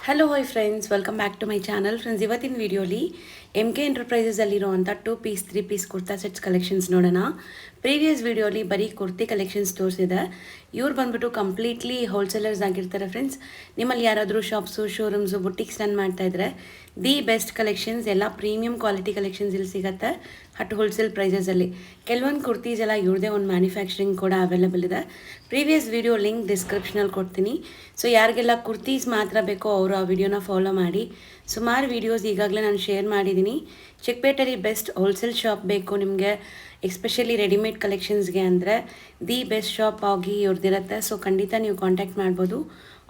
Hello hi friends, welcome back to my channel. Friends, ಇವತ್ತಿನ ವಿಡಿಯೋಲಿ MK ಎಂಟರ್ಪ್ರೈಸಸಲ್ಲಿರುವಂಥ 2 piece 3 piece kurta sets collections ನೋಡೋಣ. Previous ವಿಡಿಯೋಲಿ ಬರೀ ಕುರ್ತಿ ಕಲೆಕ್ಷನ್ಸ್ ತೋರಿಸಿದೆ. ಇವ್ರು ಬಂದ್ಬಿಟ್ಟು ಕಂಪ್ಲೀಟ್ಲಿ ಹೋಲ್ಸೇಲರ್ಸ್ ಆಗಿರ್ತಾರೆ ಫ್ರೆಂಡ್ಸ್. ನಿಮ್ಮಲ್ಲಿ ಯಾರಾದರೂ ಶಾಪ್ಸು, ಶೋರೂಮ್ಸು, ಬುಟ್ಟಿಕ್ಸ್ ರನ್ ಮಾಡ್ತಾ ಇದ್ರೆ ದಿ ಬೆಸ್ಟ್ ಕಲೆಕ್ಷನ್ಸ್, ಎಲ್ಲ ಪ್ರೀಮಿಯಂ ಕ್ವಾಲಿಟಿ ಕಲೆಕ್ಷನ್ಸ್ ಇಲ್ಲಿ ಸಿಗುತ್ತೆ ಅಟ್ ಹೋಲ್ಸೇಲ್ ಪ್ರೈಸಸಲ್ಲಿ. ಕೆಲವೊಂದು ಕುರ್ತೀಸ್ ಎಲ್ಲ ಇವ್ರದೇ ಒಂದು ಮ್ಯಾನುಫ್ಯಾಕ್ಚರಿಂಗ್ ಕೂಡ ಅವೈಲೇಬಲ್ ಇದೆ. ಪ್ರೀವಿಯಸ್ ವಿಡಿಯೋ ಲಿಂಕ್ ಡಿಸ್ಕ್ರಿಪ್ಷನಲ್ಲಿ ಕೊಡ್ತೀನಿ. ಸೊ ಯಾರಿಗೆಲ್ಲ ಕುರ್ತೀಸ್ ಮಾತ್ರ ಬೇಕೋ ಅವರು ಆ ವಿಡಿಯೋನ ಫಾಲೋ ಮಾಡಿ. ಸುಮಾರು ವೀಡಿಯೋಸ್ ಈಗಾಗಲೇ ನಾನು ಶೇರ್ ಮಾಡಿದ್ದೀನಿ. ಚಿಕ್ಕಪೇಟೆಯಲ್ಲಿ ಬೆಸ್ಟ್ ಹೋಲ್ಸೇಲ್ ಶಾಪ್ ಬೇಕು ನಿಮಗೆ, ಎಸ್ಪೆಷಲಿ ರೆಡಿಮೇಡ್ ಕಲೆಕ್ಷನ್ಸ್ಗೆ ಅಂದರೆ ದಿ ಬೆಸ್ಟ್ ಶಾಪ್ ಆಗಿ ಇವ್ರದ್ದಿರುತ್ತೆ. ಸೊ ಖಂಡಿತ ನೀವು ಕಾಂಟ್ಯಾಕ್ಟ್ ಮಾಡ್ಬೋದು.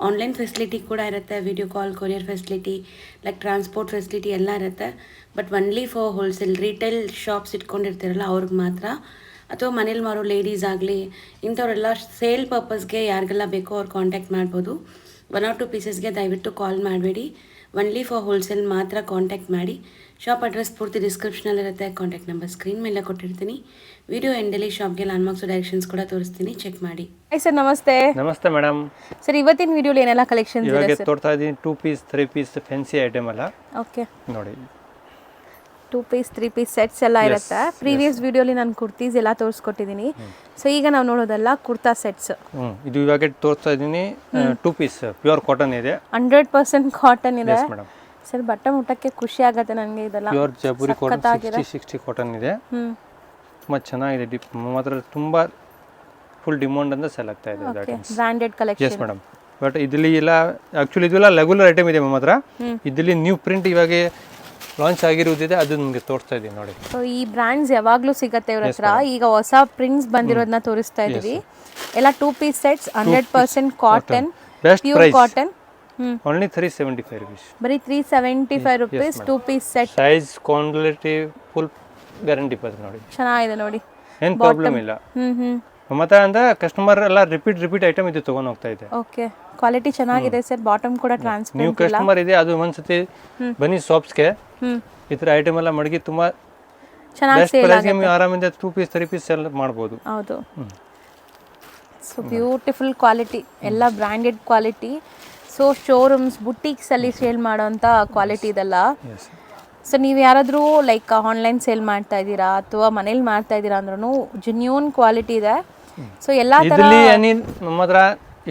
ಆನ್ಲೈನ್ ಫೆಸಿಲಿಟಿ ಕೂಡ ಇರುತ್ತೆ, video call, courier facility, like transport facility ಎಲ್ಲ ಇರುತ್ತೆ. But only for wholesale retail shops ಇಟ್ಕೊಂಡಿರ್ತೀರಲ್ಲ ಅವ್ರಿಗೆ ಮಾತ್ರ, ಅಥವಾ ಮನೇಲಿ ಮಾರೋ ಲೇಡೀಸ್ ಆಗಲಿ ಇಂಥವರೆಲ್ಲ ಸೇಲ್ ಪರ್ಪಸ್ಗೆ ಯಾರಿಗೆಲ್ಲ ಬೇಕೋ ಅವ್ರು ಕಾಂಟ್ಯಾಕ್ಟ್ ಮಾಡ್ಬೋದು. 1 or 2 ಪೀಸಸ್ಗೆ ದಯವಿಟ್ಟು ಕಾಲ್ ಮಾಡಬೇಡಿ. ಒನ್ಲಿ ಫಾರ್ ಹೋಲ್ಸೇಲ್ ಮಾತ್ರ ಕಾಂಟ್ಯಾಕ್ಟ್ ಮಾಡಿ. ಶಾಪ್ ಅಡ್ರೆಸ್ ಪೂರ್ತಿ ಡಿಸ್ಕ್ರಿಪ್ಷನಲ್ಲಿರುತ್ತೆ, ಕಾಂಟ್ಯಾಕ್ಟ್ ನಂಬರ್ ಸ್ಕ್ರೀನ್ ಮೇಲೆ ಕೊಟ್ಟಿರ್ತೀನಿ. ವಿಡಿಯೋ ಎಂಡಲ್ಲಿ ಶಾಪ್ಗೆ ಲ್ಯಾಂಡ್ಮಾರ್ಕ್ಸ್ ಡೈರೆಕ್ಷನ್ಸ್ ಕೂಡ ತೋರಿಸ್ತೀನಿ, ಚೆಕ್ ಮಾಡಿ. ಹಾಯ್ ಸರ್, ನಮಸ್ತೆ. ನಮಸ್ತೆ ಮೇಡಮ್. ಸರ್, ಇವತ್ತಿನ ವಿಡಿಯೋಲಿ ಏನೆಲ್ಲ ಕಲೆಕ್ಷನ್ಸ್ ಇದೆ ಇವಾಗ ಸರ್? ತೋರ್ತಾ ಇದ್ದೀನಿ 2 ಪೀಸ್ 3 ಪೀಸ್ ಫ್ಯಾನ್ಸಿ ಐಟಮ್ ಎಲ್ಲ. ಓಕೆ, ನೋಡಿ 2 ಪೀಸ್ 3 ಪೀಸ್ ಸೆಟ್ಸ್ ಎಲ್ಲ ಇರುತ್ತೆ. ಪ್ರೀವಿಯಸ್ ವಿಡಿಯೋಲಿ ನಾನು ಕುರ್ತೀಸ್ ಎಲ್ಲ ತೋರಿಸ್ಕೊಟ್ಟಿದ್ದೀನಿ. ಸೊ ಈಗ ನಾವು ನೋಡೋದಲ್ಲ ಕುರ್ತಾ ಸೆಟ್ಸ್. ಇದು ಇವಾಗ ತೋರಿಸ್ತಾ ಇದ್ದೀನಿ 2 ಪೀಸ್ ಪ್ಯೂರ್ ಕಾಟನ್ ಇದೆ, 100% ಕಾಟನ್ ಇದೆ. ಮೇಡಮ್. ಸರ್, ಬಟ್ಟೆ ಮುಟ್ಟಕ್ಕೆ ಖುಷಿ ಆಗುತ್ತೆ ನನಗೆ. ಇದೆಲ್ಲ ಪ್ಯೂರ್ ಜೈಪುರಿ ಕಾಟನ್ 60 ಕಾಟನ್ ಇದೆ. ತುಂಬ ಚೆನ್ನಾಗಿದೆ, ಮಾತ್ರ ತುಂಬ ಫುಲ್ ಡಿಮಾಂಡ್ ಅಂತ ಸೆಲ್ ಆಗ್ತಾ ಇದೆ items. Branded collection. Yes madam. But ಇದರಲ್ಲಿ ಎಲ್ಲ ಆ್ಯಕ್ಚುಲಿ ಇದೆಲ್ಲ ರೆಗ್ಯುಲರ್ ಐಟಮ್ ಇದೆ ನಮ್ಮ ಹತ್ರ. ಇದರಲ್ಲಿ ನ್ಯೂ ಪ್ರಿಂಟ್ ಇವಾಗ ಲಾಂಚ್ ಆಗಿರುವುದಿದೆ, ಅದು ನಿಮಗೆ ತೋರಿಸ್ತಾ ಇದ್ದೀನಿ ನೋಡಿ. ಸೊ ಈ ಬ್ರ್ಯಾಂಡ್ಸ್ ಯಾವಾಗಲೂ ಸಿಗುತ್ತೆ ಇವ್ರ ಹತ್ರ. ಈಗ ಹೊಸ ಪ್ರಿಂಟ್ಸ್ ಬಂದಿರೋದನ್ನ ತೋರಿಸ್ತಾ ಇದೀವಿ. ಎಲ್ಲ 2 piece sets, 100% cotton, best pure price cotton. Only 375 rupees. ಬರೀ 375 rupees 2 piece set. Size quality full guarantee ಬರುತ್ತೆ ನೋಡಿ. ಚೆನ್ನಾಗಿದೆ ನೋಡಿ, ಏನು ಪ್ರಾಬ್ಲಮ್ ಇಲ್ಲ. ಮತ್ತೆ ಅಂದ್ರೆ ಕಸ್ಟಮರ್ ಎಲ್ಲ ರಿಪೀಟ್ ಐಟಮ್ ಇದು ತಗೊಂಡು ಹೋಗ್ತಾ ಇದೆ. ಓಕೆ, ಕ್ವಾಲಿಟಿ ಚೆನ್ನಾಗಿದೆ ಸರ್. ಬಾಟಮ್ ಕೂಡ ಟ್ರಾನ್ಸ್ಪರೆಂಟ್. ನೀವು ಕಸ್ಟಮರ್ ಇದೆ, ಅದು ಒಂದ್ಸತಿ ಬನ್ನಿ ಶಾಪ್ಸ್ಗೆ, ಈ ಥರ ಐಟಮ್ ಎಲ್ಲ ಮಡಗಿ ತುಂಬಾ ಚೆನ್ನಾಗಿ ಸೇಲ್ ಆಗುತ್ತೆ. ನೀವು ಆರಾಮಿಂದ 2 ಪೀಸ್ 3 ಪೀಸ್ ಸೆಲ್ ಮಾಡ್ಬೋದು. ಹೌದು. ಸೊ ಬ್ಯೂಟಿಫುಲ್ ಕ್ವಾಲಿಟಿ, ಎಲ್ಲ ಬ್ರಾಂಡೆಡ್ ಕ್ವಾಲಿಟಿ. ಸೊ ಶೋರೂಮ್ಸ್, ಬುಟೀಕ್ಸ್ ಅಲ್ಲಿ ಸೇಲ್ ಮಾಡೋಂಥ ಕ್ವಾಲಿಟಿ ಇದೆಲ್ಲ. ಸೊ ನೀವು ಯಾರಾದರೂ ಲೈಕ್ ಆನ್ಲೈನ್ ಸೇಲ್ ಮಾಡ್ತಾ ಇದ್ದೀರಾ ಅಥವಾ ಮನೇಲಿ ಮಾಡ್ತಾ ಇದ್ದೀರಾ ಅಂದ್ರೂ ಜೆನ್ಯೂನ್ ಕ್ವಾಲಿಟಿ ಇದೆ. ಸೊ ಎಲ್ಲ ಇದರಲ್ಲಿ ನಮ್ಮ ಹತ್ರ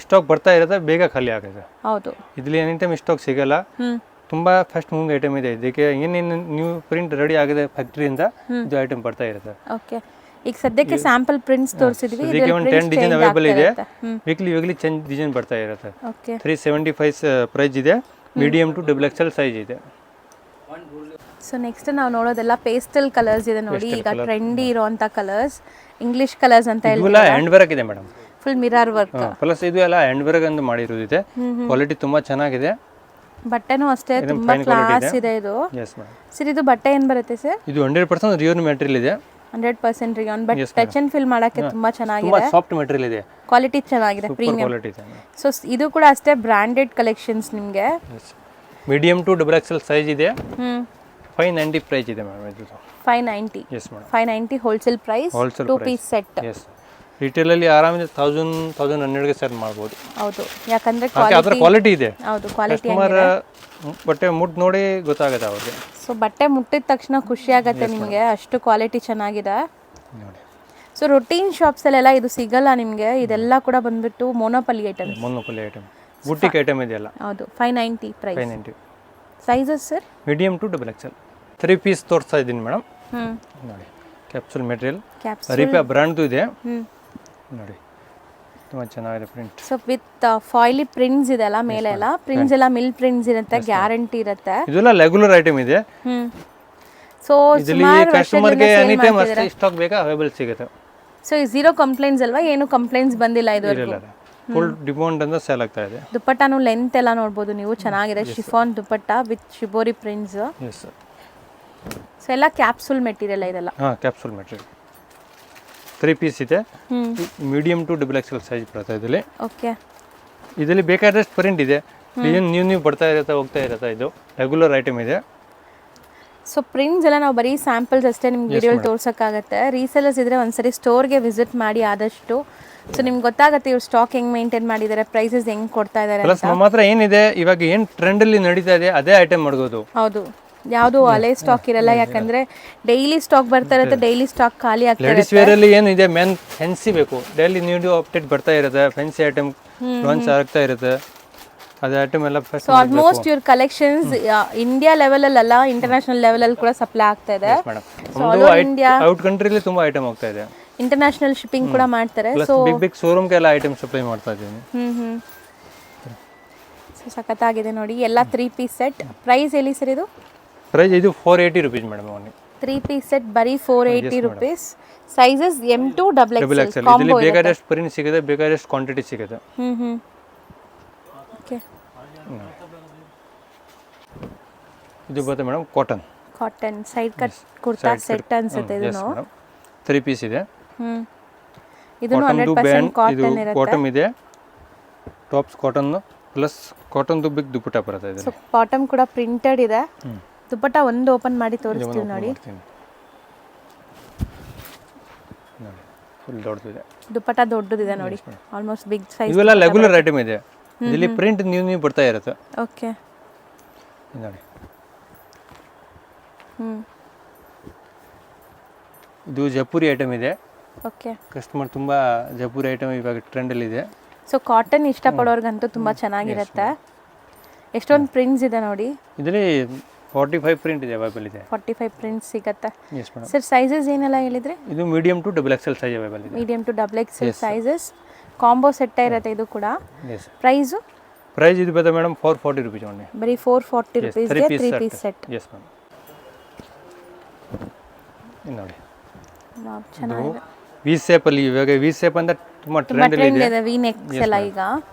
ಸ್ಟಾಕ್ ಬರ್ತಾ ಇರುತ್ತೆ, ಬೇಗ ಖಾಲಿ ಆಗುತ್ತೆ. ಹೌದು, ಇದರಲ್ಲಿ ಎನಿ ಟೈಮ್ ಸ್ಟಾಕ್ ಸಿಗಲ್ಲ. ತುಂಬಾ ಫಾಸ್ಟ್ ಮೂವಿಂಗ್ ಐಟಮ್ ಇದೆ. ಇದಕ್ಕೆ ಏನೇನು ನ್ಯೂ ಪ್ರಿಂಟ್ ರೆಡಿ ಆಗಿದೆ ಫ್ಯಾಕ್ಟರಿಯಿಂದ ಇದು ಐಟಮ್ ಬರ್ತಾ ಇರುತ್ತೆ. ಓಕೆ, ಈಗ ಸದ್ಯಕ್ಕೆ ಸ್ಯಾಂಪಲ್ ಪ್ರಿಂಟ್ಸ್ ತೋರಿಸಿದ್ವಿ. ಇದಕ್ಕೆ ಒಂದು 10 ಡಿಸೈನ್ ಅವೈಲೇಬಲ್ ಇದೆ. ವೀಕ್ಲಿ ಚೇಂಜ್ ಡಿಸೈನ್ ಬರ್ತಾ ಇರುತ್ತೆ. ಓಕೆ, 375 ಪ್ರೈಸ್ ಇದೆ. ಮೀಡಿಯಂ ಟು XXL ಸೈಜ್ ಇದೆ. ಸೊ ನೆಕ್ಸ್ಟ್ ನಾವು ನೋಡೋದೆಲ್ಲ ಪೇಸ್ಟಲ್ ಕಲರ್ಸ್ ಇದೆ ನೋಡಿ. ಈಗ ಟ್ರೆಂಡಿ ಇರೋಂಥ ಕಲರ್ಸ್, ಇಂಗ್ಲಿಷ್ ಕಲರ್ಸ್ ಅಂತ ಹೇಳಿ. ಇದೆಲ್ಲ ಹ್ಯಾಂಡ್ ವರ್ಕ್ ಇದೆ madam, full mirror work. Plus ಇದು ಎಲ್ಲ ಹ್ಯಾಂಡ್ ವರ್ಕ್ ಅಂತ ಮಾಡಿರೋದಿದೆ. ಕ್ವಾಲಿಟಿ ತುಂಬಾ ಚೆನ್ನಾಗಿದೆ. ಬಟ್ಟೆನೂ ಅಷ್ಟೇ ತುಂಬಾ ಕ್ಲಾಸ್ ಇದೆ ಇದು. S madam. ಸರ್, ಇದು ಬಟ್ಟೆ ಏನು ಬರುತ್ತೆ ಸರ್? ಇದು 100% ರಿಯೋನ್ ಮೆಟೀರಿಯಲ್ ಇದೆ. 100% rayon. But touch and feel ಮಾಡಕ್ಕೆ ತುಂಬಾ ತುಂಬಾ ಚೆನ್ನಾಗಿದೆ. ಸಾಫ್ಟ್ ಮೆಟೀರಿಯಲ್ ಇದೆ. ಕ್ವಾಲಿಟಿ ಚೆನ್ನಾಗಿದೆ, ಪ್ರೀಮಿಯಂ ಕ್ವಾಲಿಟಿ ಇದೆ. ಸೊ ಇದು ಕೂಡ ಅಷ್ಟೇ ಬ್ರಾಂಡೆಡ್ ಕಲೆಕ್ಷನ್ಸ್ ನಿಮಗೆ. ಮೀಡಿಯಂ ಟು XXL ಸೈಜ್ ಇದೆ. 590 ಪ್ರೈಸ್ ಇದೆ ಮೇಡಮ್. ಇದು 590. Yes madam. 590 wholesale price. 2 piece set. Yes, retail ಅಲ್ಲಿ ಆರಾಮಿದೆ 1000 ಗೆ ಸೆಲ್ ಮಾಡಬಹುದು. ಹೌದು, ಯಾಕಂದ್ರೆ ಕ್ವಾಲಿಟಿ ಇದೆ. ಹೌದು, ಕ್ವಾಲಿಟಿ ಕಸ್ಟಮರ್ ಬಟ್ಟೆ ಮುಟ್ ನೋಡಿ ಗೊತ್ತಾಗುತ್ತೆ ಅವ್ರಿಗೆ. ಸೊ ಬಟ್ಟೆ ಮುಟ್ಟಿದ ತಕ್ಷಣ ಖುಷಿ ಆಗುತ್ತೆ ನಿಮಗೆ, ಅಷ್ಟು ಕ್ವಾಲಿಟಿ ಚೆನ್ನಾಗಿದೆ ನೋಡಿ. ಸೊ ರೊಟೀನ್ ಶಾಪ್ಸ್ ಅಲ್ಲೆಲ್ಲ ಇದು ಸಿಗಲ್ಲ ನಿಮಗೆ. ಇದೆಲ್ಲ ಕೂಡ ಬಂದ್ಬಿಟ್ಟು monopoly item. Monopoly item, boutique item ಇದೆಯಲ್ಲ. ಹೌದು, 590 ಪ್ರೈಸ್. 590. Sizes sir? Medium to XXL. 3 piece ತೋರಿಸ್ತಾ ಇದ್ದೀನಿ ಮೇಡಮ್. ನೋಡಿ, ಕ್ಯಾಪ್ಸೂಲ್ ಮೆಟೀರಿಯಲ್, ರೀಪಾ ಬ್ರ್ಯಾಂಡ್ದು ಇದೆ ನೋಡಿ. ತುಂಬ ಚೆನ್ನಾಗಿದೆ ಪ್ರಿಂಟ್. ಸೊ ವಿತ್ ಫಾಯಿಲಿ ಪ್ರಿಂಟ್ಸ್ ಇದೆ ಅಲ್ಲ ಮೇಲೆ ಎಲ್ಲ. ಪ್ರಿಂಟ್ಸ್ ಎಲ್ಲ ಮಿಲ್ ಪ್ರಿಂಟ್ಸ್ ಇರುತ್ತೆ, ಗ್ಯಾರಂಟಿ ಇರುತ್ತೆ. ಇದೆಲ್ಲ ರೆಗ್ಯುಲರ್ ಐಟಮ್ ಇದೆ. ಸೊ ಇದರಲ್ಲಿ ಕಸ್ಟಮರ್ಗೆ ಎನಿ ಟೈಮ್ ಅಷ್ಟೇ ಸ್ಟಾಕ್ ಬೇಕಾ ಅವೈಲೇಬಲ್ ಸಿಗುತ್ತೆ. ಸೊ 0 ಕಂಪ್ಲೇಂಟ್ಸ್ ಅಲ್ವಾ? ಏನು ಕಂಪ್ಲೇಂಟ್ಸ್ ಬಂದಿಲ್ಲ ಇದುವರೆಗೂ? ಫುಲ್ ಡಿಮಾಂಡ್ ಅಂತ ಸೇಲ್ ಆಗ್ತಾ ಇದೆ. ದುಪ್ಪಟ್ಟಾನು ಲೆಂತ್ ಎಲ್ಲ ನೋಡ್ಬೋದು ನೀವು, ಚೆನ್ನಾಗಿದೆ. Chiffon dupatta with shibori prints. Yes. So ಎಲ್ಲ ಕ್ಯಾಪ್ಸೂಲ್ ಮೆಟೀರಿಯಲ್ ಇದೆಲ್ಲ. Capsule material. 3 ಪೀಸ್ ಇದೆ. ಮೀಡಿಯಂ ಟು XXL ಸೈಜ್ ಬರುತ್ತೆ ಇದರಲ್ಲಿ. ಓಕೆ, ಇದರಲ್ಲಿ ಬೇಕಾದಷ್ಟು ಪ್ರಿಂಟ್ ಇದೆ. ಡಿಸೈನ್ ನ್ಯೂ ಬರ್ತಾ ಇರುತ್ತೆ, ಹೋಗ್ತಾ ಇರುತ್ತೆ. ಇದು ರೆಗ್ಯುಲರ್ ಐಟಮ್ ಇದೆ. ಸೊ ಪ್ರಿಂಟ್ಸ್ ಎಲ್ಲ ನಾವು ಬರೀ ಸ್ಯಾಂಪಲ್ಸ್ ಅಷ್ಟೇ ನಿಮ್ಗೆ ವಿಡಿಯೋಲಿ ತೋರ್ಸೋಕ್ಕಾಗತ್ತೆ. ರೀಸೆಲರ್ಸ್ ಇದ್ರೆ ಒಂದ್ಸರಿ ಸ್ಟೋರ್ಗೆ ವಿಸಿಟ್ ಮಾಡಿ ಆದಷ್ಟು. ಸೊ ನಿಮ್ಗೆ ಗೊತ್ತಾಗುತ್ತೆ ಇವ್ರು ಸ್ಟಾಕ್ ಹೆಂಗ್ ಮೇಂಟೈನ್ ಮಾಡಿದ್ದಾರೆ, ಪ್ರೈಸಸ್ ಹೆಂಗ್ ಕೊಡ್ತಾ ಇದ್ದಾರೆ. ಪ್ಲಸ್ ನಮ್ಮ ಹತ್ರ ಏನಿದೆ ಇವಾಗ ಏನು ಟ್ರೆಂಡಲ್ಲಿ ನಡೀತಾ ಇದೆ ಅದೇ ಐಟಮ್ ಮಾಡ್ಬೋದು. ಹೌದು, ಯಾವುದು ಹಳೆ ಸ್ಟಾಕ್ ಇರಲ್ಲ, ಯಾಕಂದ್ರೆ ಡೈಲಿ ಸ್ಟಾಕ್ ಬರ್ತಾ ಇರುತ್ತೆ, ಡೈಲಿ ಸ್ಟಾಕ್ ಖಾಲಿ ಆಗ್ತಾ ಲೇಡೀಸ್ ವೇರ್ ಅಲ್ಲಿ ಏನಿದೆ ಮೇನ್ ಫೆನ್ಸಿ ಬೇಕು, ಡೈಲಿ ನ್ಯೂ ಅಪ್ಡೇಟ್ ಬರ್ತಾ ಇರುತ್ತೆ, ಫೆನ್ಸಿ ಐಟಮ್ ಲಾಂಚ್ ಆಗ್ತಾ ಇರುತ್ತೆ, ಅದೇ ಐಟಮ್ ಎಲ್ಲ. ಸೊ ಆಲ್ಮೋಸ್ಟ್ ಇವ್ರ ಕಲೆಕ್ಷನ್ಸ್ ಇಂಡಿಯಾ ಲೆವೆಲ್ ಅಲ್ಲ, ಇಂಟರ್ನ್ಯಾಷನಲ್ ಲೆವೆಲ್ ಅಲ್ಲಿ ಕೂಡ ಸಪ್ಲೈ ಆಗ್ತಾ ಇದೆ. ಇಂಡಿಯಾ ಔಟ್ ಕಂಟ್ರಿಲಿ ತುಂಬಾ ಐಟಮ್ ಹೋಗ್ತಾ ಇದೆ, ಇಂಟರ್ನ್ಯಾಷನಲ್ ಶಿಪ್ಪಿಂಗ್ ಕೂಡ ಮಾಡ್ತಾರೆ. ಸೊ ಬಿಗ್ ಬಿಗ್ ಶೋರೂಮ್ಗೆ ಎಲ್ಲ ಐಟಮ್ ಸಪ್ಲೈ ಮಾಡ್ತಾ ಇದ್ದೀನಿ. ಸೊ ಸಖತ್ತಾಗಿದೆ ನೋಡಿ, ಎಲ್ಲ 3 ಪೀಸ್ ಸೆಟ್. ಪ್ರೈಸ್ ಎಲ್ಲಿ ಸರ್ ಇದು? ಪ್ರೈಸ್ ಇದು 480 rupees ಮೇಡಮ್. 3 ಪೀಸ್ ಸೆಟ್ ಬರೀ 480 rupees. ಸೈಜಸ್ M2 XXL ಇದರಲ್ಲಿ ಬೇಕಾದಷ್ಟು ಪ್ರಿಂಟ್ ಸಿಗುತ್ತೆ, ಬೇಕಾದಷ್ಟು ಕ್ವಾಂಟಿಟಿ ಸಿಗುತ್ತೆ. ಓಕೆ, ಇದು ಬರುತ್ತೆ madam cotton side cut kurta set ಅನ್ಸುತ್ತೆ ಇದು. 3 ಪೀಸ್ ಇದೆ. ಇದನ್ನು 100% ಕಾಟನ್ ಇರುತ್ತೆ. ಬಾಟಮ್ ಇದೆ, tops cotton plus cotton big dupatta ಬರುತ್ತೆ ಇದೆ. ಸೊ ಬಾಟಮ್ ಕೂಡ ಪ್ರಿಂಟೆಡ್ ಇದೆ. ದುಪಟ್ಟ ಒಂದು ಓಪನ್ ಮಾಡಿ ತೋರಿಸ್ತೀವಿ ನೋಡಿ. ಫುಲ್ ದೊಡ್ಡದಿದೆ, ದುಪಟ್ಟ ದೊಡ್ಡದಿದೆ ನೋಡಿ, ಆಲ್ಮೋಸ್ಟ್ ಬಿಗ್ ಸೈಜ್. ಇವೆಲ್ಲ ರೆಗ್ಯುಲರ್ ಐಟಮ್ ಇದೆ, ಇದರಲ್ಲಿ ಪ್ರಿಂಟ್ ನ್ಯೂ ಬರ್ತಾ ಇರುತ್ತೆ. ಓಕೆ ನೋಡಿ, ಇದು ಜೈಪುರಿ ಐಟಮ್ ಇದೆ. ಓಕೆ, ಕಸ್ಟಮರ್ ತುಂಬಾ ಜೈಪುರಿ ಐಟಮ್ ಇವಾಗ ಟ್ರೆಂಡ್ ಅಲ್ಲಿ ಇದೆ. ಸೊ ಕಾಟನ್ ಇಷ್ಟಪಡೋರ್ಗಂತೂ ತುಂಬಾ ಚೆನ್ನಾಗಿರುತ್ತೆ. ಎಷ್ಟೊಂದು ಪ್ರಿಂಟ್ಸ್ ಇದೆ ನೋಡಿ. ಇದರಲ್ಲಿ 45 ಪ್ರಿಂಟ್ ಇದೆ, ಅವೈಲೇಬಲ್ ಇದೆ. 45 ಪ್ರಿಂಟ್ಸ್ ಸಿಗುತ್ತೆ. S madam. ಸರ್ ಸೈಜಸ್ ಏನೆಲ್ಲ ಹೇಳಿದ್ರೆ? ಇದು medium to XXL size available ಇದೆ. Medium to XXL sizes combo set ಇರುತ್ತೆ ಇದು ಕೂಡ. ಎಸ್. ಪ್ರೈಸ್ ಇದು ಬರುತ್ತೆ ಮೇಡಮ್ 440 rupees ಓನ್ಲಿ. ಬರೀ 440 rupeesಗೆ 3 ಪೀಸ್ ಸೆಟ್. S madam. ನೋಡಿ, ಚೆನ್ನಾಗಿದೆ. ವಿ ಶೇಪ್ ಅಲ್ಲಿ, ಇವಾಗ ವಿ ಶೇಪ್ ಅಂತ ತುಂಬಾ ಟ್ರೆಂಡ್ ಅಲ್ಲಿ ಇದೆ. ವಿ ನೆಕ್ಸ್ ಎಲ್ಲ ಈಗ.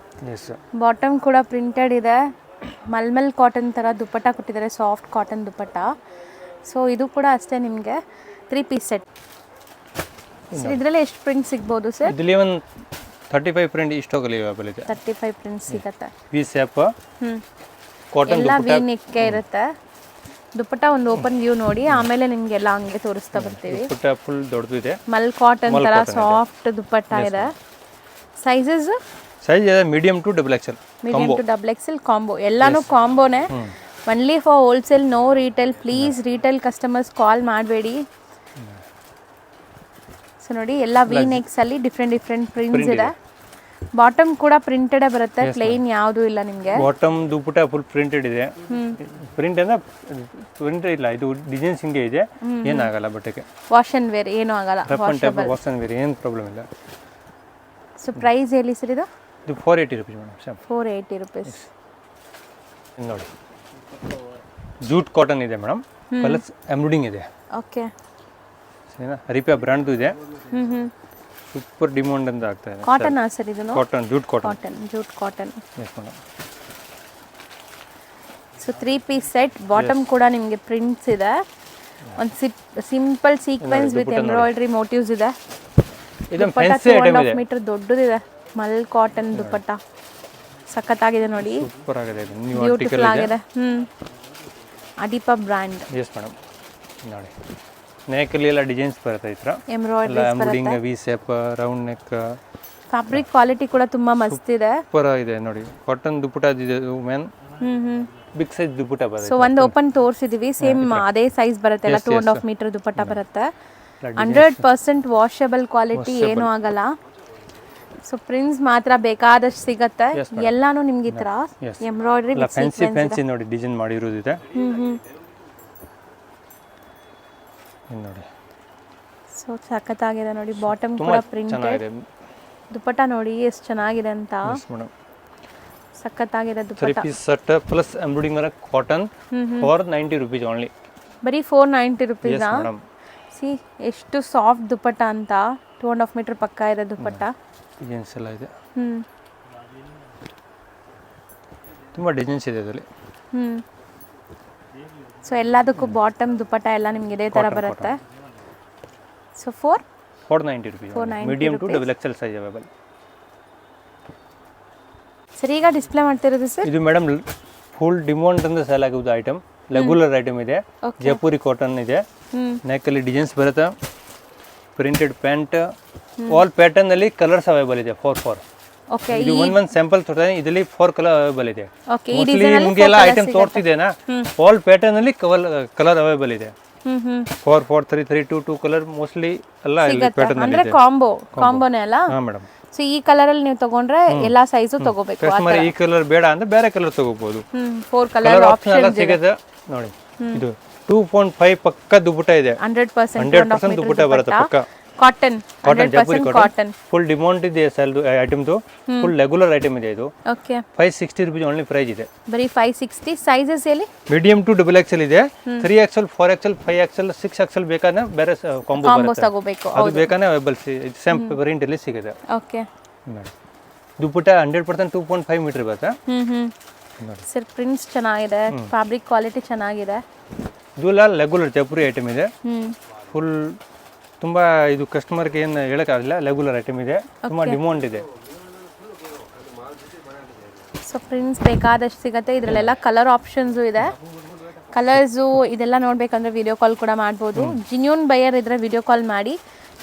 ಎಸ್. ಬಾಟಮ್ ಕೂಡ ಪ್ರಿಂಟೆಡ್ ಇದೆ, ಮಲ್ಮಲ್ ಕಾಟನ್ ಥರ ದುಪ್ಪಟ್ಟ ಕೊಟ್ಟಿದ್ದಾರೆ, ಸಾಫ್ಟ್ ಕಾಟನ್ ದುಪ್ಪಟ್ಟ. ಸೊ ಇದು ಕೂಡ ಅಷ್ಟೇ ನಿಮಗೆ 3 ಪೀಸ್ ಸೆಟ್. ಸರ್ ಇದರಲ್ಲಿ ಎಷ್ಟು ಪ್ರಿಂಟ್ ಸಿಗ್ಬೋದು ಸರ್? ಇದರಲ್ಲಿ ಒಂದು 35 ಪ್ರಿಂಟ್ ಸ್ಟಾಕಲ್ಲಿ ಅವೈಲೇಬಲ್ ಇದೆ. 35 ಪ್ರಿಂಟ್ ಸಿಗುತ್ತೆ. ವಿ ಶೇಪ್ ಕಾಟನ್ ಎಲ್ಲ ವಿ ನೆಕ್ಗೆ ಇರುತ್ತೆ. ದುಪ್ಪಟ್ಟ ಒಂದು ಓಪನ್ ವ್ಯೂ ನೋಡಿ, ಆಮೇಲೆ ನಿಮಗೆಲ್ಲ ಹಂಗೆ ತೋರಿಸ್ತಾ ಬರ್ತೀವಿ. ದುಪ್ಪಟ್ಟ ಫುಲ್ ದೊಡ್ಡದಿದೆ, ಮಲ್ ಕಾಟನ್ ಥರ ಸಾಫ್ಟ್ ದುಪ್ಪಟ್ಟ ಇದೆ. ಸೈಜಸ್ ಸೈಜ್ ಇದೆ medium to XXL. Medium to XXL combo, ಎಲ್ಲಾನು ಕಾಂಬೋನೇ. Only for wholesale, no retail. Please retail customers call ಮಾಡಬೇಡಿ. ಸೊ ನೋಡಿ, ಎಲ್ಲ ವಿ ನೆಕ್ಸ್ ಅಲ್ಲಿ ಡಿಫ್ರೆಂಟ್ ಪ್ರಿಂಟ್ಸ್ ಇದೆ. ಬಾಟಮ್ ಕೂಡ ಪ್ರಿಂಟೆಡ್ ಬರುತ್ತೆ, ಪ್ಲೇನ್ ಯಾವುದು ಇಲ್ಲ ನಿಮಗೆ. ಬಾಟಮ್ ದುಪಟ್ಟ ಫುಲ್ ಪ್ರಿಂಟೆಡ್ ಇದೆ. ಪ್ರಿಂಟ್ ಅಂದ್ರೆ ಪ್ರಿಂಟ್ ಇಲ್ಲ, ಇದು ಡಿಸೈನ್ಸ್ ಹಿಂಗೆ ಇದೆ, ಏನಾಗಲ್ಲ ಬಟ್ಟೆಗೆ. ವಾಶ್ ಅಂಡ್ ವೇರ್ ಏನೂ ಆಗಲ್ಲ, ವಾಶ್ ಅಂಡ್ ವೇರ್ ಏನು ಪ್ರಾಬ್ಲಮ್ ಇಲ್ಲ. ಸೊ ಪ್ರೈಸ್ ಹೇಳಿ ಸರ್ ಇದು? 480 rupees ಮೇಡಮ್. 480 rupees. ನೋಡಿ, ಜೂಟ್ ಕಾಟನ್ ಇದೆ ಮೇಡಮ್, ಪ್ಲಸ್ ಎಂಬ್ರಾಯ್ಡಿಂಗ್ ಇದೆ. ಓಕೆ, ಸರಿನಾ? ಹರಿಪ್ಯಾ ಬ್ರ್ಯಾಂಡ್ ಇದೆ, ಸೂಪರ್ ಡಿಮಾಂಡ್ ಅಂತ ಆಗ್ತಾ ಇದೆ. ಕಾಟನ್ ಸರ್ ಇದು? Cotton, jute cotton. Jute cotton. Yes madam. So 3 piece set. Bottom ಕೂಡ ನಿಮಗೆ ಪ್ರಿಂಟ್ಸ್ ಇದೆ, ಒಂದು simple sequence with embroidery motifs ಇದೆ. ಇದು ಫ್ಯಾನ್ಸಿ ಐಟಮ್ ಇದೆ, 2.5 ಮೀಟರ್ ದೊಡ್ಡದಿದೆ. ಮಲ್ ಕಾಟನ್ ದುಪ್ಪಟ್ಟ ಸಖತ್ತಾಗಿದೆ ನೋಡಿ, ಸೂಪರ್ ಆಗಿದೆ, ನ್ಯೂ ಬ್ಯೂಟಿಫುಲ್ ಆಗಿದೆ. ಅಡಿಪಾ ಬ್ರ್ಯಾಂಡ್. Yes madam. ನೋಡಿ, ನೆಕ್ ಅಲ್ಲಿ ಎಲ್ಲ ಡಿಸೈನ್ಸ್ ಬರುತ್ತೆ, ಈ ತರ embroidering, V shape, round neck. Fabric quality ಕೂಡ ತುಂಬಾ ಮಸ್ತ್ ಇದೆ, ಸೂಪರ್ ಇದೆ ನೋಡಿ. ಕಾಟನ್ ದುಪ್ಪಟ್ಟ ಇದೆ, ಮೆನ್ ಬಿಗ್ ಸೈಜ್ ದುಪ್ಪಟ್ಟ ಬರುತ್ತೆ. ಸೊ ಒಂದು ಓಪನ್ ತೋರಿಸಿದೀವಿ, ಸೇಮ್ ಅದೇ ಸೈಜ್ ಬರುತ್ತೆ, ಎಲ್ಲ 2.5 ಮೀಟರ್ ದುಪ್ಪಟ್ಟ ಬರುತ್ತೆ. 100% ವಾಷಬಲ್ ಕ್ವಾಲಿಟಿ, ಏನೂ ಆಗಲ್ಲ. ಸೊ ಪ್ರಿಂಟ್ಸ್ ಮಾತ್ರ ಬೇಕಾದಷ್ಟು ಸಿಗತ್ತೆ, ಎಲ್ಲಾನು ನಿಮ್ಗೆ ಈ ತರ ಎಂಬ್ರಾಯ್ಡ್ರಿ ವಿತ್ ಸೀಕ್ವೆನ್ಸ್ ಫ್ಯಾನ್ಸಿ ನೋಡಿ, ಡಿಸೈನ್ ಮಾಡಿರೋದಿದೆ ನೋಡಿ. ಸೊ ಸಖತ್ತಾಗಿದೆ ನೋಡಿ. ಬಾಟಮ್ ಕೂಡ ಪ್ರಿಂಟೆಡ್, ದುಪ್ಪಟ್ಟ ನೋಡಿ ಎಷ್ಟು ಚೆನ್ನಾಗಿದೆ ಅಂತ. ಸಖತ್ತಾಗಿದೆ ದುಪ್ಪಟ್ಟ. 3 ಪೀಸ್ ಸೆಟ್ ಪ್ಲಸ್ ಎಂಬ್ರಾಯ್ಡಿಂಗ್ ಮೇಲೆ ಕಾಟನ್ ಫಾರ್ 90 rupees ಓನ್ಲಿ. ಬರೀ 490 rupees. ಸಿ ಎಷ್ಟು ಸಾಫ್ಟ್ ದುಪ್ಪಟ್ಟ ಅಂತ. 2.5 ಮೀಟರ್ ಪಕ್ಕ ಇದೆ ದುಪ್ಪಟ್ಟ. ಡಿಸೈನ್ಸ್ ಎಲ್ಲ ಇದೆ, ತುಂಬ ಡಿಸೈನ್ಸ್ ಇದೆ ಇದರಲ್ಲಿ. ಸೊ ಎಲ್ಲದಕ್ಕೂ ಬಾಟಮ್ ದುಪ್ಪಟ್ಟ ಎಲ್ಲ ನಿಮ್ಗೆ ಇದೇ ಥರ ಬರುತ್ತೆ. So 490 rupees, medium to XXL size available. Sir ಈಗ ಡಿಸ್ಪ್ಲೇ ಮಾಡ್ತಿರೋದು ಸರ್? ಇದು ಮೇಡಮ್ ಫುಲ್ ಡಿಮಾಂಡ್ ಅಂತ ಸೇಲ್ ಆಗುವುದು ಐಟಮ್. ರೆಗ್ಯುಲರ್ ಐಟಮ್ ಇದೆ, ಜೈಪುರಿ ಕಾಟನ್ ಇದೆ, ನೆಕ್ಕಲ್ಲಿ ಡಿಸೈನ್ಸ್ ಬರುತ್ತೆ, ಪ್ರಿಂಟೆಡ್ ಪ್ಯಾಂಟ್, ಆಲ್ ಪ್ಯಾಟರ್ನ್ ಅಲ್ಲಿ ಕಲರ್ಸ್ ಅವೈಲೇಬಲ್ ಇದೆ 4 ಓಕೆ ಇದು ಒಂದ್ ಸ್ಯಾಂಪಲ್ ತೋರಿಸ್ತೀನಿ, ಇದರಲ್ಲಿ 4 ಕಲರ್ ಅವೈಲೇಬಲ್ ಇದೆ. ಓಕೆ ಈ ಮೋಸ್ಟ್ಲಿ ಡಿಸೈನ್ ಅಲ್ಲಿ ನಿಮ್ಗೆಲ್ಲ ಐಟಮ್ ತೋರಿಸ್ತಿದ್ದೇನಾ, ಆಲ್ ಪ್ಯಾಟರ್ನ್ ಅಲ್ಲಿ ಕಲರ್ ಅವೈಲೇಬಲ್ ಇದೆ. 4 4 3 3 2 2 ಕಲರ್ ಮೋಸ್ಟ್ಲಿ ಎಲ್ಲ ಪ್ಯಾಟರ್ನ್ ಅಲ್ಲಿ ಅಂದ್ರೆ ಇದೆ. ಕಾಂಬೋನೇ ಅಲ್ಲ. ಹಾ ಮೇಡಮ್, ಸೊ ಈ ಕಲರ್ ಅಲ್ಲಿ ನೀವು ತಗೊಂಡ್ರೆ ಎಲ್ಲಾ ಸೈಜು ತಗೋಬೇಕು. ಕಸ್ಟಮರ್ ಈ ಕಲರ್ ಬೇಡ ಅಂದ್ರೆ ಬೇರೆ ಕಲರ್ ತಗೋಬಹುದು. 4 ಕಲರ್ ಕಲರ್ ಆಪ್ಷನ್ ಎಲ್ಲ ಸಿಗುತ್ತೆ ನೋಡಿ. ಇದು 2.5 ಪಕ್ಕ ದುಪ್ಪಟ ಇದೆ, 100% ದುಪ್ಪಟ ಬರುತ್ತೆ ಪಕ್ಕ. Cotton Jaipuri 100% cotton full demand ಇದೆ ಸೆಲ್ ಐಟಮ್ದು, ಫುಲ್ ರೆಗ್ಯುಲರ್ ಐಟಮ್ ಇದೆ ಇದು. ಓಕೆ 560 rupees ಓನ್ಲಿ ಪ್ರೈಸ್ ಇದೆ. ಬರೀ 560. ಸೈಜಸ್ ಹೇಳಿ. ಮೀಡಿಯಂ ಟು XXL ಇದೆ, 3XL 4XL 5XL 6XL ಬೇಕಾದ್ರೆ ಬೇರೆ ಕಾಂಬೋ ಬರುತ್ತೆ, ತಗೋಬೇಕು. ಅದು ಬೇಕಾದ್ರೆ ಅವೈಲೇಬಲ್ ಸೇಮ್ ಪ್ರಿಂಟ್ ಅಲ್ಲಿ ಸಿಗುತ್ತೆ. ಓಕೆ ದುಪ್ಪಟ 100% 2.5 ಮೀಟರ್ ಬರುತ್ತೆ. ಸರ್ ಪ್ರಿಂಟ್ಸ್ ಚೆನ್ನಾಗಿದೆ, ಫ್ಯಾಬ್ರಿಕ್ ಕ್ವಾಲಿಟಿ ಚೆನ್ನಾಗಿದೆ. ಇದೆಲ್ಲ ರೆಗ್ಯುಲರ್ ಜೈಪುರಿ ಐಟಮ್ ಇದೆ, ಫುಲ್ ತುಂಬಾ ಇದು ಕಸ್ಟಮರ್ಗೆ ಏನು ಹೇಳೋಕ್ಕಾಗಲ್ಲ, ರೆಗ್ಯುಲರ್ ಐಟಮ್ ಇದೆ, ತುಂಬಾ ಡಿಮಾಂಡ್ ಇದೆ. ಸೊ ಪ್ರಿಂಟ್ಸ್ ಬೇಕಾದಷ್ಟು ಸಿಗುತ್ತೆ. ಇದರಲ್ಲೆಲ್ಲ ಕಲರ್ ಆಪ್ಷನ್ಸು ಇದೆ. ಕಲರ್ಸು ಇದೆಲ್ಲ ನೋಡ್ಬೇಕಂದ್ರೆ ವಿಡಿಯೋ ಕಾಲ್ ಕೂಡ ಮಾಡ್ಬೋದು. ಜಿನ್ಯೂನ್ ಬೈಯರ್ ಇದ್ರೆ ವಿಡಿಯೋ ಕಾಲ್ ಮಾಡಿ,